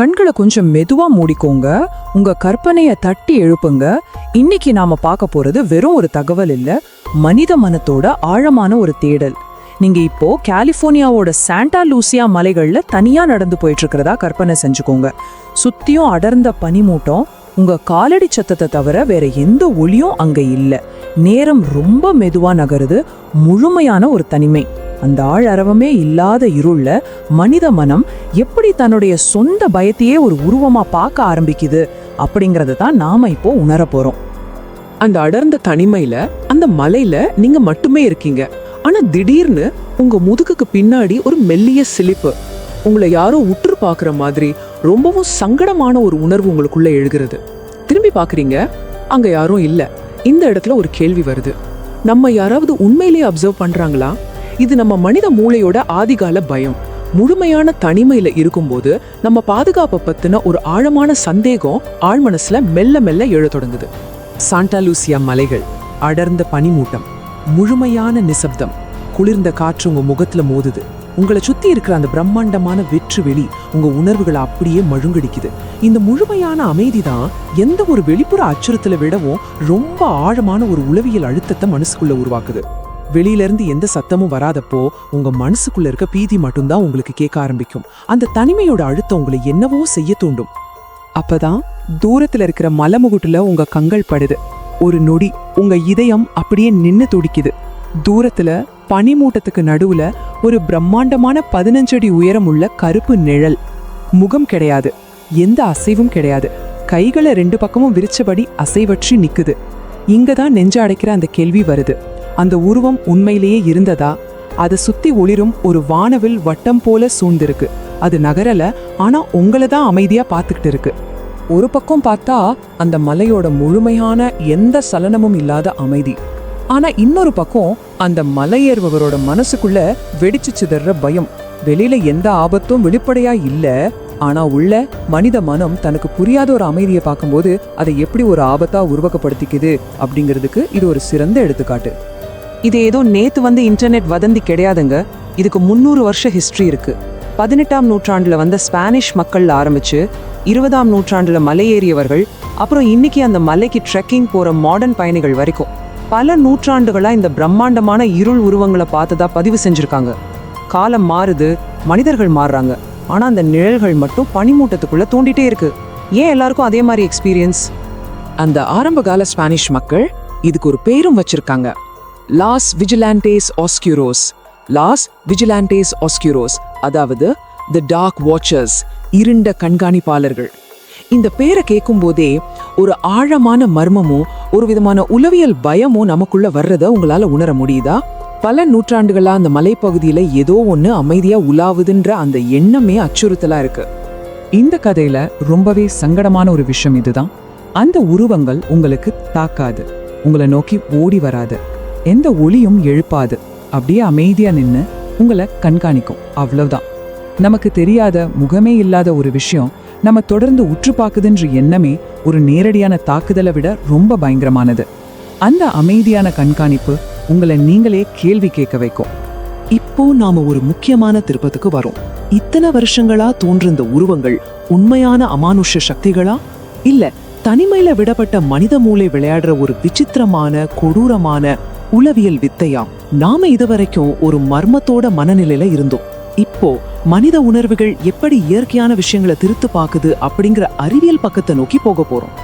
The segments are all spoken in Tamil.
கண்களை கொஞ்சம் மெதுவா மூடிக்கோங்க. உங்க கற்பனைய தட்டி எழுப்புங்க. இன்னைக்கு நாம பார்க்க போறது வெறும் ஒரு தகவல் இல்ல, மனித மனத்தோட ஆழமான ஒரு தேடல். நீங்க இப்போ கலிபோர்னியாவோட சாண்டா லூசியா மலைகள்ல தனியா நடந்து போயிட்டு இருக்கிறதா கற்பனை செஞ்சுக்கோங்க. சுத்தியும் அடர்ந்த பனிமூட்டம், உங்க காலடி சத்தத்தை தவிர வேற எந்த ஒளியும் அங்க இல்ல. நேரம் ரொம்ப மெதுவா நகருது. முழுமையான ஒரு தனிமை. அந்த ஆழரவமே இல்லாத இருள்ல மனித மனம் எப்படி தன்னுடைய சொந்த பயத்தையே ஒரு உருவமா பார்க்க ஆரம்பிக்குது அப்படிங்கறத தான் நாம இப்போ உணர போறோம். அந்த அடர்ந்த தனிமையில அந்த மலையில நீங்க மட்டுமே இருக்கீங்க. ஆனா திடீர்னு உங்க முதுகுக்கு பின்னாடி ஒரு மெல்லிய சிலிப்பு. உங்களை யாரோ உற்று பாக்குற மாதிரி ரொம்பவும் சங்கடமான ஒரு உணர்வு உங்களுக்குள்ள எழுகிறது. திரும்பி பாக்குறீங்க, அங்க யாரும் இல்ல. இந்த இடத்துல ஒரு கேள்வி வருது, நம்ம யாராவது உண்மையிலேயே அப்சர்வ் பண்றாங்களா? இது நம்ம மனித மூளையோட ஆதிகால பயம். முழுமையான தனிமையில இருக்கும்போது நம்ம பாதுகாப்பை பத்தின ஒரு ஆழமான சந்தேகம் ஆழ்மனசுல மெல்ல மெல்ல எழத் தொடங்குது. சாண்டா லூசியா மலைகள், அடர்ந்த பனிமூட்டம், முழுமையான நிசப்தம், குளிர்ந்த காற்று உங்க முகத்துல மோதுது. உங்களை சுத்தி இருக்கிற அந்த பிரம்மாண்டமான வெற்று வெளி உங்க உணர்வுகளை அப்படியே மழுங்கடிக்குது. இந்த முழுமையான அமைதிதான் எந்த ஒரு வெளிப்புற அச்சுறுத்தலை விடவும் ரொம்ப ஆழமான ஒரு உளவியல் அழுத்தத்தை மனசுக்குள்ள உருவாக்குது. வெளியில இருந்து எந்த சத்தமும் வராதப்போ உங்க மனசுக்குள்ள இருக்க பீதி மட்டும்தான் உங்களுக்கு கேட்க ஆரம்பிக்கும். அந்த தனிமையோட அழுத்தம் உங்களை என்னவோ செய்ய தூண்டும். அப்பதான் தூரத்துல இருக்கிற மலைமுகுட்டுல உங்க கண்கள் படுது. ஒரு நொடி உங்க இதயம் அப்படியே நின்னு துடிக்குது. தூரத்துல பனிமூட்டத்துக்கு நடுவுல ஒரு பிரம்மாண்டமான 15 அடி உயரம் உள்ள கருப்பு நிழல். முகம் கிடையாது, எந்த அசைவும் கிடையாது. கைகளை 2 பக்கமும் விரிச்சபடி அசைவற்றி நிக்குது. இங்கதான் நெஞ்ச அடைக்கிற அந்த கேள்வி வருது, அந்த உருவம் உண்மையிலேயே இருந்ததா? அதை சுத்தி ஒளிரும் ஒரு வானவில் வட்டம் போல சூழ்ந்திருக்கு. அது நகரல, ஆனா உங்களை தான் அமைதியா பார்த்துக்கிட்டு இருக்கு. ஒரு பக்கம் பார்த்தா அந்த மலையோட முழுமையான எந்த சலனமும் இல்லாத அமைதி. ஆனா இன்னொரு பக்கம் அந்த மலையேறுபவரோட மனசுக்குள்ள வெடிச்சு சிதற பயம். வெளியில எந்த ஆபத்தும் வெளிப்படையா இல்ல, ஆனா உள்ள மனித மனம் தனக்கு புரியாத ஒரு அமைதியை பார்க்கும்போது அதை எப்படி ஒரு ஆபத்தா உருவகப்படுத்திக்குது அப்படிங்கிறதுக்கு இது ஒரு சிறந்த எடுத்துக்காட்டு. இது ஏதோ நேத்து வந்து இன்டர்நெட் வதந்தி கிடையாதுங்க. இதுக்கு 300 வருஷ ஹிஸ்டரி இருக்கு. 18ஆம் நூற்றாண்டுல வந்த ஸ்பானிஷ் மக்கள்ல ஆரம்பிச்சு 20ஆம் நூற்றாண்டுல மலையேறியவர்கள், அப்புறம் இன்னைக்கு அந்த மலைக்கு ட்ரெக்கிங் போற மாடர்ன் பயணிகள் வரைக்கும் பல நூற்றாண்டுகளா இந்த பிரம்மாண்டமான இருள் உருவங்களை பார்த்ததா பதிவு செஞ்சிருக்காங்க. காலம் மாறுது, மனிதர்கள் மாறுறாங்க, ஆனா அந்த நிழல்கள் மட்டும் பனிமூட்டத்துக்குள்ள தூண்டிட்டே இருக்கு. ஏன் எல்லாருக்கும் அதே மாதிரி எக்ஸ்பீரியன்ஸ்? அந்த ஆரம்பகால ஸ்பானிஷ் மக்கள் இதுக்கு ஒரு பேரும் வச்சிருக்காங்க, லாஸ் விஜிலான்டேஸ் ஆஸ்க்யூரோஸ். லாஸ் விஜிலான்டேஸ் ஆஸ்க்யூரோஸ், அதாவது தி டார்க் வாட்சர்ஸ், இருண்ட கண்காணிப்பாளர்கள். இந்த பேரை கேட்கும் போதே ஒரு ஆழமான மர்மமும் ஒரு விதமான உளவியல் பயமும் நமக்குள்ள வர்றத உங்களால உணர முடியுதா? பல நூற்றாண்டுகளா அந்த மலைப்பகுதியில ஏதோ ஒண்ணு அமைதியா உலாவுதுன்ற அந்த எண்ணமே அச்சுறுத்தலா இருக்கு. இந்த கதையில ரொம்பவே சங்கடமான ஒரு விஷயம் இதுதான். அந்த உருவங்கள் உங்களுக்கு தாக்காது, உங்களை நோக்கி ஓடி வராது, எந்த ஒளியும் எழுப்பாது. அப்படியே அமைதியா நின்னு உங்களை கண்காணிக்கும், அவ்வளவுதான். நமக்கு தெரியாத, முகமே இல்லாத ஒரு விஷயம் நம்ம தொடர்ந்து உற்று பார்க்குதுன்ற எண்ணமே ஒரு நேரடியான தாக்குதலை விட ரொம்ப பயங்கரமானது. அந்த அமைதியான கண்காணிப்பு உங்களை நீங்களே கேள்வி கேட்க வைக்கும். இப்போ நாம ஒரு முக்கியமான திருப்பத்துக்கு வரோம். இத்தனை வருஷங்களா தோன்றிருந்த உருவங்கள் உண்மையான அமானுஷ சக்திகளா, இல்ல தனிமையில விடப்பட்ட மனித மூளை விளையாடுற ஒரு விசித்திரமான கொடூரமான உளவியல் வித்தையா? நாம இதுவரைக்கும் ஒரு மர்மத்தோட மனநிலையில இருந்தோம். இப்போ மனித உணர்வுகள் எப்படி இயற்கையான விஷயங்களை திருத்து பாக்குது அப்படிங்கிற அறிவியல் பக்கத்தை நோக்கி போக போறோம்.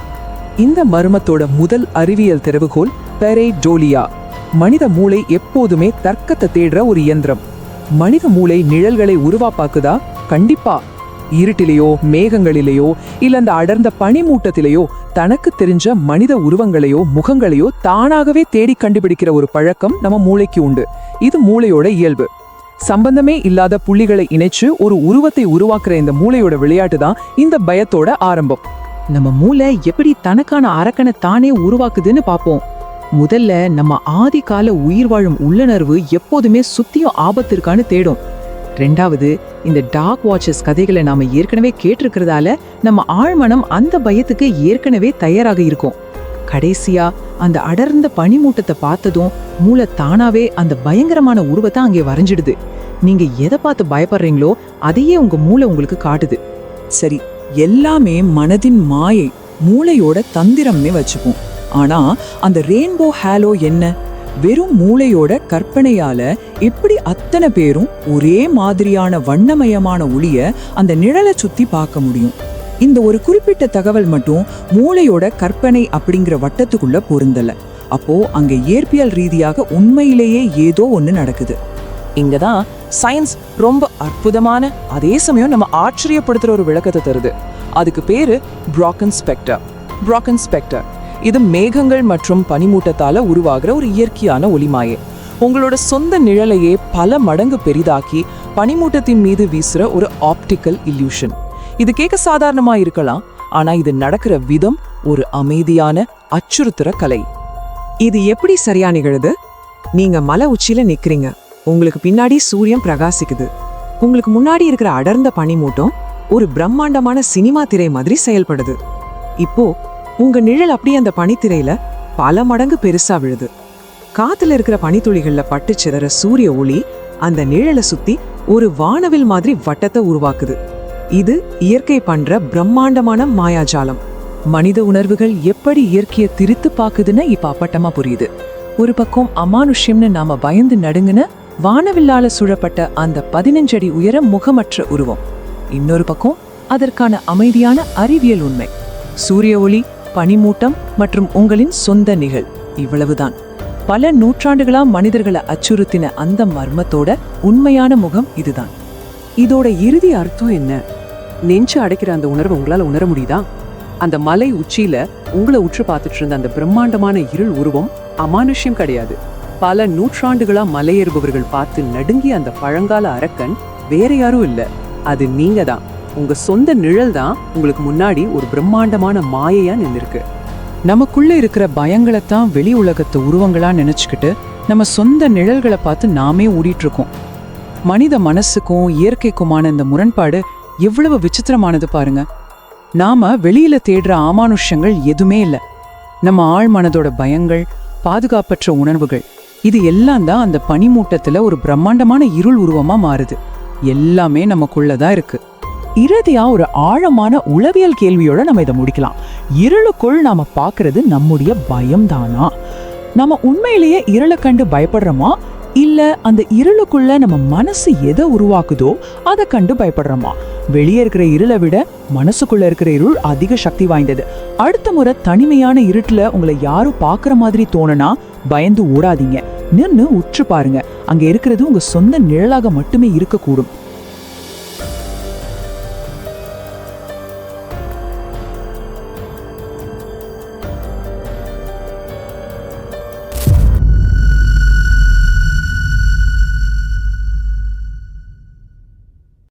இந்த மர்மத்தோட முதல் அறிவியல் திறவுகோல் பெரேடோலியா. மனித மூளை எப்போதுமே தர்க்கத்தை தேடுற ஒரு இயந்திரம். மனித மூளை நிழல்களை உருவாக்குதா? கண்டிப்பா. இருட்டிலேயோ மேகங்களிலேயோ இல்ல அந்த அடர்ந்த பனிமூட்டத்திலேயோ தனக்கு தெரிஞ்ச மனித உருவங்களையோ முகங்களையோ தானாகவே தேடி கண்டுபிடிக்கிற ஒரு பழக்கம் நம்ம மூளைக்கு உண்டு. இது மூளையோட இயல்பு. சம்பந்தமே இல்லாத புள்ளிகளை இணைச்சு ஒரு உருவத்தை உருவாக்குற இந்த மூளையோட விளையாட்டு தான் இந்த பயத்தோட ஆரம்பம். நம்ம மூளை எப்படி தனக்கான அரக்கனை தானே உருவாக்குதுன்னு பார்ப்போம். முதல்ல நம்ம ஆதி கால உயிர் வாழும் உள்ளுணர்வு எப்போதுமே சுத்தியும் ஆபத்து இருக்கான்னு தேடும். ரெண்டாவது, இந்த டார்க் வாட்சஸ் கதைகளை நாம ஏற்கனவே கேட்டிருக்கிறதால நம்ம ஆழ்மனம் அந்த பயத்துக்கு ஏற்கனவே தயாராக இருக்கும். கடைசியா அந்த அடர்ந்த பனிமூட்டத்தை பார்த்ததும் மூளை தானாவே அந்த பயங்கரமான உருவத்தை அங்கே வரைஞ்சிடுது. நீங்க எதை பார்த்து பயப்படுறீங்களோ அதையே உங்க மூளை உங்களுக்கு காட்டுது. சரி, எல்லாமே மனதின் மாயை, மூளையோட தந்திரம்னே வச்சுப்போம். ஆனா அந்த ரெயின்போ ஹேலோ என்ன? வெறும் மூளையோட கற்பனையால எப்படி அத்தனை பேரும் ஒரே மாதிரியான வண்ணமயமான ஒளிய அந்த நிழலை சுத்தி பார்க்க முடியும்? இந்த ஒரு குறிப்பிட்ட தகவல் மட்டும் மூளையோட கற்பனை அப்படிங்கிற வட்டத்துக்குள்ள பொருந்தல. அப்போ அங்க இயற்பியல் ரீதியாக உண்மையிலேயே ஏதோ ஒண்ணு நடக்குது. இங்கதான் சயின்ஸ் ரொம்ப அற்புதமான, அதே சமயம் நம்ம ஆச்சரியப்படுத்துற ஒரு விளக்கத்தை தருது. அதுக்கு பேரு ப்ராக்கன் ஸ்பெக்டர். ப்ராக்கன் ஸ்பெக்டர் இது மேகங்கள் மற்றும் பனிமூட்டத்தால உருவாகிற ஒரு இயற்கையான ஒளிமாயே. உங்களோட சொந்த நிழலையே பல மடங்கு பெரிதாக்கி பனிமூட்டத்தின் மீது வீசுற ஒரு ஆப்டிக்கல் இல்யூஷன். இது கேட்க சாதாரணமா இருக்கலாம், ஆனா இது நடக்கிற விதம் ஒரு அமைதியான அச்சுறுத்துற கலை. இது எப்படி சரியா நிகழுது? நீங்க மலை உச்சியில நிக்கிறீங்க, உங்களுக்கு பின்னாடி சூரியன் பிரகாசிக்குது, உங்களுக்கு முன்னாடி இருக்கிற அடர்ந்த பனிமூட்டம் ஒரு பிரம்மாண்டமான சினிமா திரை மாதிரி செயல்படுது. இப்போ உங்க நிழல் அப்படியே அந்த பனித்திரையில பல மடங்கு பெருசா விழுது. காத்துல இருக்கிற பனித்துளிகள்ல பட்டு சிதற சூரிய ஒளி அந்த நிழலை சுத்தி ஒரு வானவில் மாதிரி வட்டத்தை உருவாக்குது. இது இயற்கை பண்ற பிரம்மாண்டமான மாயாஜாலம். மனித உணர்வுகள் எப்படி இயற்கையை திரித்து பாக்குதுன்னு இப்ப அப்பட்டமா புரியுது. ஒரு பக்கம் அமானுஷ்யம்னு நாம பயந்து நடுங்குன வானவில்லால சூழப்பட்ட அந்த 15 அடி உயர முகமற்ற உருவம். இன்னொரு பக்கம் அதற்கான அமைதியான அறிவியல் உண்மை. சூரிய ஒளி, பனிமூட்டம் மற்றும் உங்களின் சொந்த நிகழ். இவ்வளவுதான். பல நூற்றாண்டுகளா மனிதர்களை அச்சுறுத்தின அந்த மர்மத்தோட உண்மையான முகம் இதுதான். இதோட இறுதி அர்த்தம் என்ன? நெஞ்சு அடைக்கிற அந்த உணர்வை உங்களால உணர முடியுதா? அந்த மலை உச்சியில உங்களை உற்று பார்த்துட்டு இருந்த அந்த பிரம்மாண்டமான இருள் உருவம் அமானுஷ்யம் கிடையாது. பல நூற்றாண்டுகளா மலையேறுபவர்கள் பார்த்து நடுங்கிய அந்த பழங்கால அரக்கன் வேற யாரும் இல்ல, அது நீங்க தான். உங்க சொந்த நிழல் தான் உங்களுக்கு முன்னாடி ஒரு பிரம்மாண்டமான மாயையா நின்னுருக்கு. நமக்குள்ள இருக்கிற பயங்களைத்தான் வெளி உலகத்தை உருவங்களா நினைச்சுக்கிட்டு நம்ம சொந்த நிழல்களை பார்த்து நாமே ஓடிட்டு இருக்கோம். மனித மனசுக்கும் இயற்கைக்குமான இந்த முரண்பாடு எவ்வளவு விசித்திரமானது பாருங்க. நாம வெளியில தேடுற அமானுஷ்யங்கள் எதுவுமே இல்லை. நம்ம ஆழ் மனதோட பயங்கள், பாதுகாப்பற்ற உணர்வுகள், இது எல்லாம் தான் அந்த பனிமூட்டத்துல ஒரு பிரம்மாண்டமான இருள் உருவமா மாறுது. எல்லாமே நமக்குள்ளதான் இருக்கு. இறுதியா ஒரு ஆழமான உளவியல் கேள்வியோட நம்ம இதை முடிக்கலாம். இருளுக்குள் நாம பாக்குறது நம்முடைய பயம்தானா? நம்ம உண்மையிலேயே இருளை கண்டு பயப்படுறோமா, இல்ல அந்த இருளுக்குள்ள நம்ம மனசு எதை உருவாக்குதோ அதை கண்டு பயப்படுறோமா? வெளியே இருக்கிற இருளை விட மனசுக்குள்ள இருக்கிற இருள் அதிக சக்தி வாய்ந்தது. அடுத்த முறை தனிமையான இருட்டுல உங்களை யாரும் பாக்குற மாதிரி தோணுனா பயந்து ஓடாதீங்க. நின்னு உற்று பாருங்க. அங்க இருக்கிறது உங்க சொந்த நிழலாக மட்டுமே இருக்கக்கூடும்.